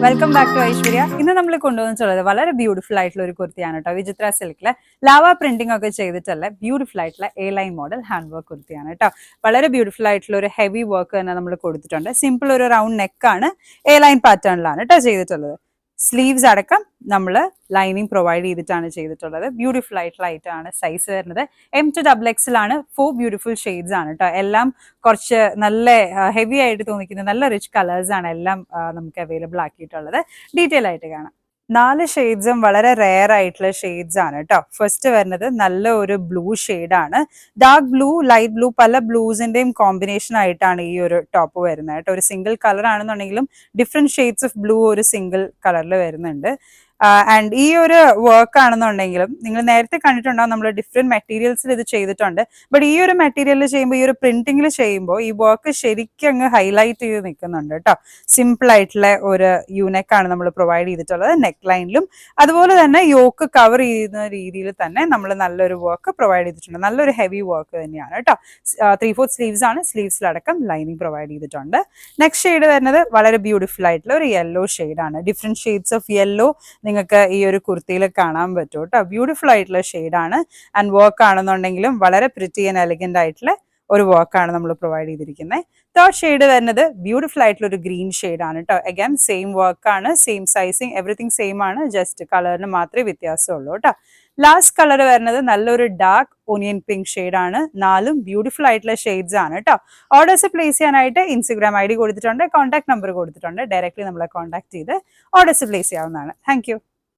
Welcome back to Aishwarya. ഇന്ന് നമ്മൾ കൊണ്ടുവന്നിട്ടുള്ളത് വളരെ ബ്യൂട്ടിഫുൾ ആയിട്ടുള്ള ഒരു കുർത്തിയാണ് കേട്ടോ. വിചിത്ര സിൽക്കില് ലാവ പ്രിന്റിംഗ് ഒക്കെ ചെയ്തിട്ടുള്ള ബ്യൂട്ടിഫുൾ ആയിട്ടുള്ള A line model hand work കുർത്തിയാണ് കേട്ടോ. വളരെ ബ്യൂട്ടിഫുൾ ആയിട്ടുള്ള ഒരു ഹെവി വർക്ക് തന്നെ നമ്മൾ കൊടുത്തിട്ടുണ്ട്. സിമ്പിൾ ഒരു റൗണ്ട് നെക്കാണ് എ ലൈൻ പാറ്റേണിലാണ് കേട്ടോ ചെയ്തിട്ടുള്ളത്. സ്ലീവ്സ് അടക്കം നമ്മൾ ലൈനിങ് പ്രൊവൈഡ് ചെയ്തിട്ടാണ് ചെയ്തിട്ടുള്ളത്. ബ്യൂട്ടിഫുൾ ആയിട്ടുള്ള ഐറ്റം ആണ്. സൈസ് വരുന്നത് M to XXL ആണ്. 4 ബ്യൂട്ടിഫുൾ ഷെയ്ഡ്സ് ആണ് കേട്ടോ. എല്ലാം കുറച്ച് നല്ല ഹെവി ആയിട്ട് തോന്നിക്കുന്ന നല്ല റിച്ച് കളേഴ്സ് ആണ് എല്ലാം നമുക്ക് അവൈലബിൾ ആക്കിയിട്ടുള്ളത്. ഡീറ്റെയിൽ ആയിട്ട് കാണാം. 4 ഷെയ്ഡ്സും വളരെ റെയർ ആയിട്ടുള്ള ഷെയ്ഡ്സ് ആണ് കേട്ടോ. ഫസ്റ്റ് വരുന്നത് നല്ല ഒരു ബ്ലൂ ആണ്. ഡാർക്ക് ബ്ലൂ, ലൈറ്റ് ബ്ലൂ, പല ബ്ലൂസിന്റെയും കോമ്പിനേഷൻ ആയിട്ടാണ് ഈ ഒരു ടോപ്പ് വരുന്നത് കേട്ടോ. ഒരു സിംഗിൾ കളർ ആണെന്നുണ്ടെങ്കിലും ഡിഫറെന്റ് ഷെയ്ഡ്സ് ഓഫ് ബ്ലൂ ഒരു സിംഗിൾ കളറിൽ വരുന്നുണ്ട്. ആൻഡ് ഈ ഒരു വർക്ക് ആണെന്നുണ്ടെങ്കിലും നിങ്ങൾ നേരത്തെ കണ്ടിട്ടുണ്ടാവും, നമ്മൾ ഡിഫറെന്റ് മെറ്റീരിയൽസിൽ ഇത് ചെയ്തിട്ടുണ്ട്. ബട്ട് ഈ ഒരു മെറ്റീരിയലിൽ ചെയ്യുമ്പോൾ, ഈ ഒരു പ്രിന്റിംഗിൽ ചെയ്യുമ്പോൾ ഈ വർക്ക് ശരിക്കും അങ്ങ് ഹൈലൈറ്റ് ചെയ്ത് നിൽക്കുന്നുണ്ട് കേട്ടോ. സിമ്പിൾ ആയിട്ടുള്ള ഒരു യൂനെക്കാണ് നമ്മൾ പ്രൊവൈഡ് ചെയ്തിട്ടുള്ളത്. നെക്ക് ലൈനിലും അതുപോലെ തന്നെ യോക്ക് കവർ ചെയ്യുന്ന രീതിയിൽ തന്നെ നമ്മൾ നല്ലൊരു വർക്ക് പ്രൊവൈഡ് ചെയ്തിട്ടുണ്ട്. നല്ലൊരു ഹെവി വർക്ക് തന്നെയാണ് കേട്ടോ. 3/4 സ്ലീവ്സ് ആണ്. സ്ലീവ്സിലടക്കം ലൈനിങ് പ്രൊവൈഡ് ചെയ്തിട്ടുണ്ട്. നെക്സ്റ്റ് ഷെയ്ഡ് വരുന്നത് വളരെ ബ്യൂട്ടിഫുൾ ആയിട്ടുള്ള ഒരു യെല്ലോ ആണ്. ഡിഫറെന്റ് ഷെയ്ഡ്സ് ഓഫ് യെല്ലോ നിങ്ങൾക്ക് ഈ ഒരു കുർത്തിയിൽ കാണാൻ പറ്റും കേട്ടോ. ബ്യൂട്ടിഫുൾ ആയിട്ടുള്ള ഷെയ്ഡാണ്. ആൻഡ് വർക്ക് ആണെന്നുണ്ടെങ്കിലും വളരെ പ്രിറ്റി ആൻഡ് എലഗന്റ് ആയിട്ടുള്ള ഒരു വർക്കാണ് നമ്മൾ പ്രൊവൈഡ് ചെയ്തിരിക്കുന്നത്. തേർഡ് ഷെയ്ഡ് വരുന്നത് ബ്യൂട്ടിഫുൾ ആയിട്ടുള്ള ഒരു ഗ്രീൻ ആണ് കേട്ടോ. അഗൈൻ സെയിം വർക്കാണ്, സെയിം സൈസിങ്, എവറിത്തിങ് സെയിം ആണ്. ജസ്റ്റ് കളറിന് മാത്രമേ വ്യത്യാസമുള്ളൂ കേട്ടോ. ലാസ്റ്റ് കളർ വരുന്നത് നല്ലൊരു ഡാർക്ക് ഓണിയൻ പിങ്ക് ആണ്. 4 ബ്യൂട്ടിഫുൾ ആയിട്ടുള്ള ഷെയ്ഡ്സ് ആണ് കേട്ടോ. ഓർഡേഴ്സ് പ്ലേസ് ചെയ്യാനായിട്ട് Instagram ID കൊടുത്തിട്ടുണ്ട്, കോൺടാക്ട് നമ്പർ കൊടുത്തിട്ടുണ്ട്. ഡയറക്റ്റ്ലി നമ്മളെ കോൺടാക്ട് ചെയ്ത് ഓർഡേഴ്സ് പ്ലേസ് ചെയ്യാവുന്നതാണ്. താങ്ക്